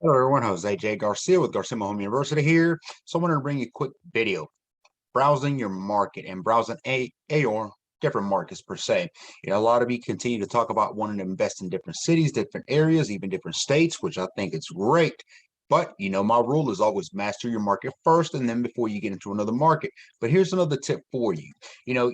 Hello everyone, Jose J. Garcia with Garcia Home University here. So I wanted to bring you a quick video. Browsing your market and browsing or different markets per se. A lot of you continue to talk about wanting to invest in different cities, different areas, even different states, which I think is great. But my rule is always master your market first and then before you get into another market. But here's another tip for you.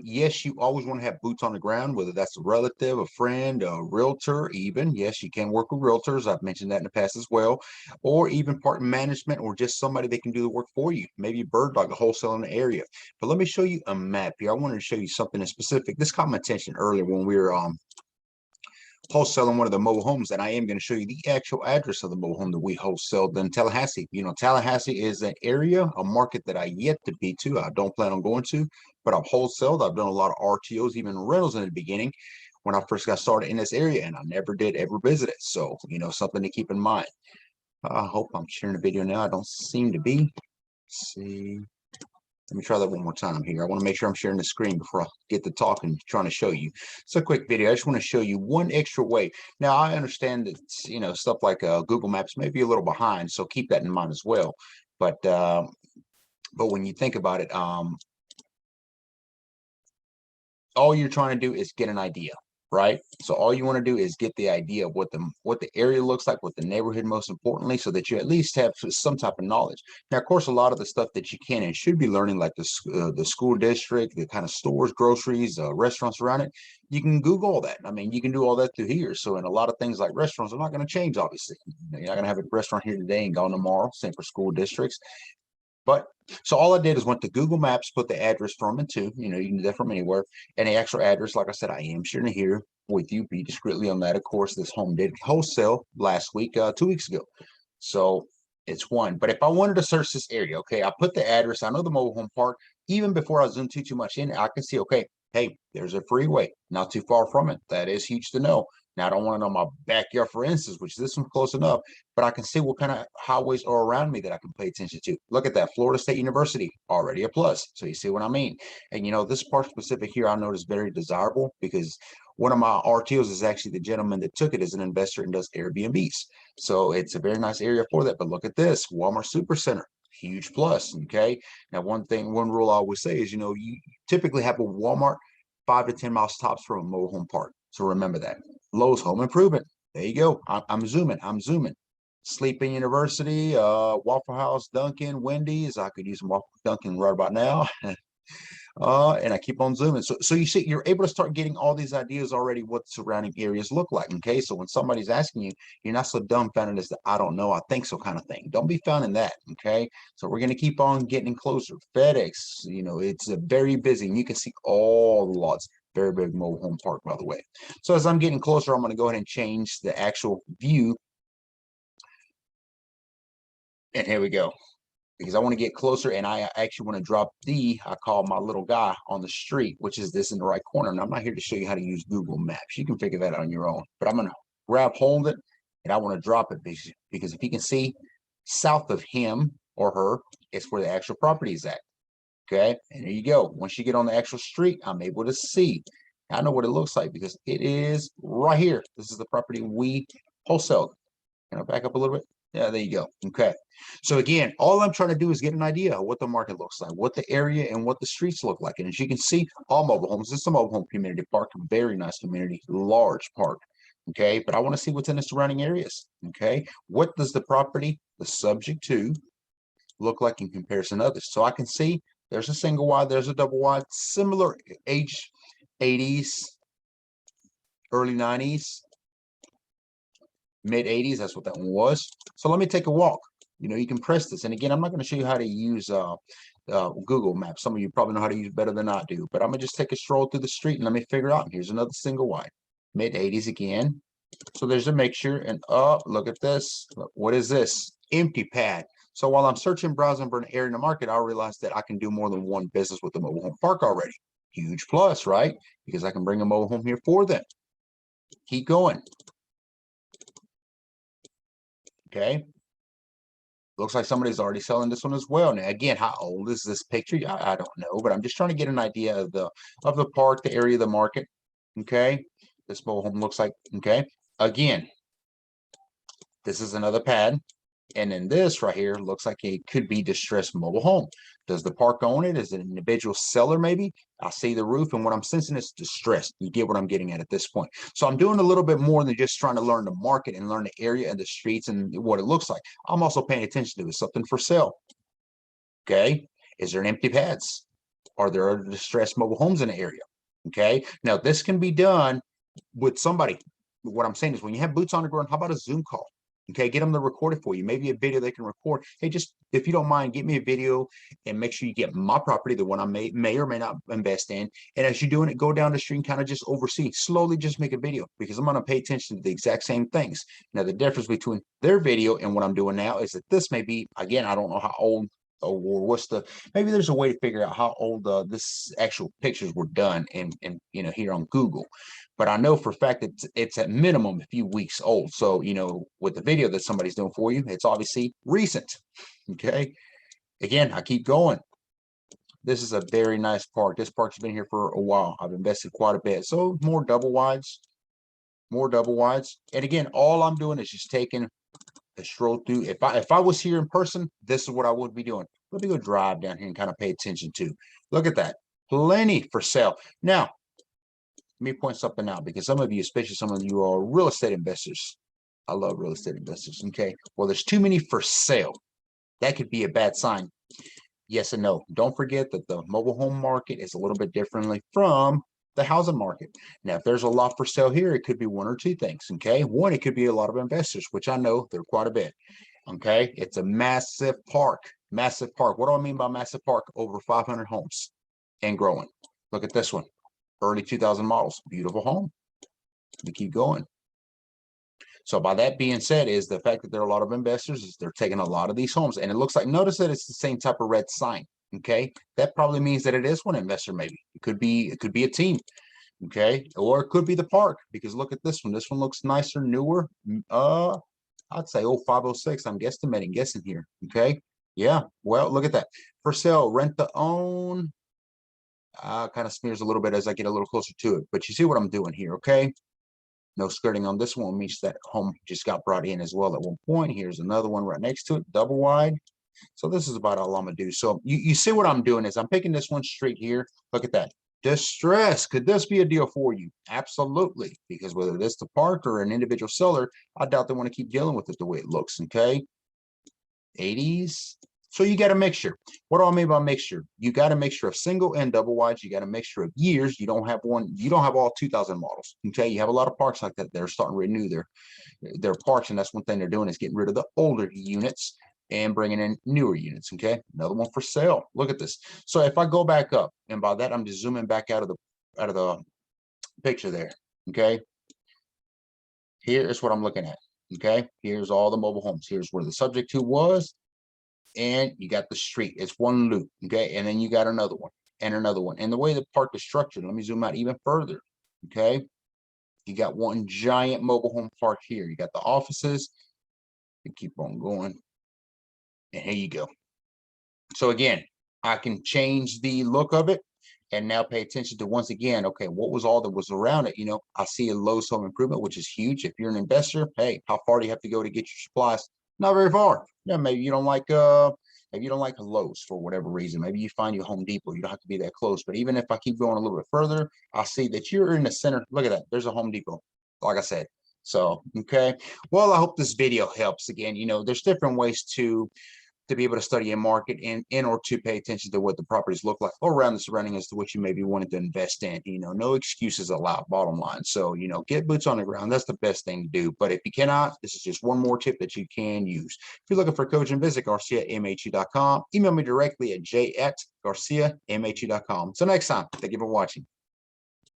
Yes, you always want to have boots on the ground, whether that's a relative, a friend, a realtor, even. Yes, you can work with realtors. I've mentioned that in the past as well. Or even part management or just somebody that can do the work for you. Maybe bird dog, a wholesale in the area. But let me show you a map here. I wanted to show you something in specific. This caught my attention earlier when we were wholesaling one of the mobile homes, and I am going to show you the actual address of the mobile home that we wholesaled in Tallahassee. Tallahassee is an area, a market that I yet to be to. I don't plan on going to, but I've wholesaled. I've done a lot of RTOs, even rentals in the beginning when I first got started in this area, and I never did ever visit it. So, something to keep in mind. I hope I'm sharing the video now. I don't seem to be. Let's see. Let me try that one more time here. I want to make sure I'm sharing the screen before I get to talking, trying to show you. It's a quick video. I just want to show you one extra way. Now, I understand that, stuff like Google Maps may be a little behind, so keep that in mind as well. But when you think about it, all you're trying to do is get an idea, right? So all you want to do is get the idea of what the area looks like, what the neighborhood, most importantly, so that you at least have some type of knowledge. Now, of course, a lot of the stuff that you can and should be learning, like the school district, the kind of stores, groceries, restaurants around it, you can Google all that. I mean, you can do all that through here. So, in a lot of things like restaurants are not going to change, obviously. You're not going to have a restaurant here today and gone tomorrow. Same for school districts. But so all I did is went to Google Maps, put the address from and to, you can do that from anywhere. And the actual address, like I said, I am sharing it here with you. Be discreetly on that. Of course, this home did wholesale last week, 2 weeks ago. So it's one. But if I wanted to search this area, okay, I put the address. I know the mobile home park. Even before I zoom too much in, I can see, okay, hey, there's a freeway not too far from it. That is huge to know. Now, I don't want to know my backyard, for instance, which this one's close enough, but I can see what kind of highways are around me that I can pay attention to. Look at that, Florida State University, already a plus. So you see what I mean? And, this part specific here, I noticed very desirable because one of my RTOs is actually the gentleman that took it as an investor and does Airbnbs. So it's a very nice area for that. But look at this, Walmart Supercenter. Huge plus. Okay. Now, one rule I always say is, you typically have a Walmart 5 to 10 miles tops from a mobile home park. So remember that. Lowe's Home Improvement. There you go. I'm zooming. Sleeping University, Waffle House, Dunkin', Wendy's. I could use some Waffle Dunkin' right about now. And I keep on zooming. So you see, you're able to start getting all these ideas already what surrounding areas look like. Okay. So when somebody's asking you, you're not so dumbfounded as the I don't know, I think so kind of thing. Don't be found in that. Okay. So we're going to keep on getting closer. FedEx, it's very busy and you can see all the lots. Very big mobile home park, by the way. So as I'm getting closer, I'm going to go ahead and change the actual view. And here we go. Because I want to get closer and I actually want to drop I call my little guy on the street, which is this in the right corner. And I'm not here to show you how to use Google Maps. You can figure that out on your own. But I'm going to grab hold of it and I want to drop it because if you can see south of him or her, it's where the actual property is at. Okay, and there you go. Once you get on the actual street, I'm able to see. I know what it looks like because it is right here. This is the property we wholesaled. Can I back up a little bit? Yeah, there you go. Okay. So again, all I'm trying to do is get an idea of what the market looks like, what the area and what the streets look like. And as you can see, all mobile homes, this is a mobile home community park, very nice community, large park. Okay, but I want to see what's in the surrounding areas. Okay, what does the property, the subject to, look like in comparison to others? So I can see there's a single wide, there's a double wide, similar age, 80s, early 90s, mid 80s. That's what that one was. So let me take a walk. You can press this. And again, I'm not going to show you how to use Google Maps. Some of you probably know how to use better than I do. But I'm going to just take a stroll through the street and let me figure out. Here's another single wide, mid 80s again. So there's a mixture. And look at this. What is this? Empty pad. So while I'm searching, browsing for an area in the market, I realized that I can do more than one business with the mobile home park already. Huge plus, right? Because I can bring a mobile home here for them. Keep going. Okay. Looks like somebody's already selling this one as well. Now, again, how old is this picture? I don't know, but I'm just trying to get an idea of the park, the area of the market. Okay. This mobile home looks like, okay. Again, this is another pad. And then this right here looks like it could be distressed mobile home. Does the park own it? Is it an individual seller maybe? I see the roof, and what I'm sensing is distressed. You get what I'm getting at this point. So I'm doing a little bit more than just trying to learn the market and learn the area and the streets and what it looks like. I'm also paying attention to is something for sale. Okay. Is there an empty pads? Are there distressed mobile homes in the area? Okay. Now this can be done with somebody. What I'm saying is when you have boots on the ground, how about a Zoom call? Okay, get them to record it for you. Maybe a video they can record. Hey, just if you don't mind, get me a video and make sure you get my property, the one I may or may not invest in. And as you're doing it, go down the street and kind of just oversee. Slowly just make a video because I'm going to pay attention to the exact same things. Now, the difference between their video and what I'm doing now is that this may be, again, I don't know how old or what's the, maybe there's a way to figure out how old this actual pictures were done and you know, here on Google. But I know for a fact that it's at minimum a few weeks old. So, you know, with the video that somebody's doing for you, it's obviously recent. Okay. Again, I keep going. This is a very nice park. This park's been here for a while. I've invested quite a bit. So more double wides. And again, all I'm doing is just taking a stroll through. If I was here in person, this is what I would be doing. Let me go drive down here and kind of pay attention to. Look at that. Plenty for sale. Now, let me point something out because some of you, especially some of you, are real estate investors. I love real estate investors. Okay. Well, there's too many for sale. That could be a bad sign. Yes and no. Don't forget that the mobile home market is a little bit differently from the housing market. Now, if there's a lot for sale here, it could be one or two things. Okay. One, it could be a lot of investors, which I know they're quite a bit. Okay. It's a massive park. Massive park. What do I mean by massive park? Over 500 homes and growing. Look at this one. Early 2000 models, beautiful home. We keep going. So by that being said, is the fact that there are a lot of investors, is they're taking a lot of these homes, and it looks like, notice that it's the same type of red sign. Okay, that probably means that it is one investor. Maybe it could be a team. Okay, or it could be the park, because look at this one. This one looks nicer, newer. I'd say 0506. I'm guessing here. Okay, yeah. Well, look at that. For sale, rent to own. Kind of smears a little bit as I get a little closer to it, but you see what I'm doing here. Okay, no skirting on this one. Means that home just got brought in as well at one point. Here's another one right next to it, double wide. So this is about all I'm gonna do. So you see what I'm doing is I'm picking this one straight here. Look at that. Distress. Could this be a deal for you? Absolutely, because whether it's the park or an individual seller, I doubt they want to keep dealing with it the way it looks. Okay, 80s. So you got a mixture. What do I mean by mixture? You got a mixture of single and double wides. You got a mixture of years. You don't have all 2000 models. Okay, you have a lot of parks like that. They're starting to renew their parks, and that's one thing they're doing is getting rid of the older units and bringing in newer units. Okay, another one for sale. Look at this. So if I go back up, and by that I'm just zooming back out of the picture there. Okay, here is what I'm looking at. Okay, here's all the mobile homes. Here's where the subject to was. And you got the street. It's one loop. Okay, and then you got another one and another one. And the way the park is structured, let me zoom out even further. Okay, you got one giant mobile home park here. You got the offices. You keep on going, and here you go. So again, I can change the look of it and now pay attention to, once again, okay, what was all that was around it? You know, I see a Lowe's Home Improvement, which is huge. If you're an investor, hey, how far do you have to go to get your supplies? Not very far. Yeah, maybe you don't like a Lowe's for whatever reason. Maybe you find your Home Depot. You don't have to be that close. But even if I keep going a little bit further, I see that you're in the center. Look at that. There's a Home Depot. Like I said. So, okay. Well, I hope this video helps. Again, you know, there's different ways to be able to study a market and or to pay attention to what the properties look like or around the surrounding as to what you maybe wanted to invest in. You know, no excuses allowed, bottom line. So, you know, get boots on the ground. That's the best thing to do. But if you cannot, this is just one more tip that you can use. If you're looking for coaching, visit GarciaMHU.com. Email me directly at j@GarciaMHU.com. So next time, thank you for watching.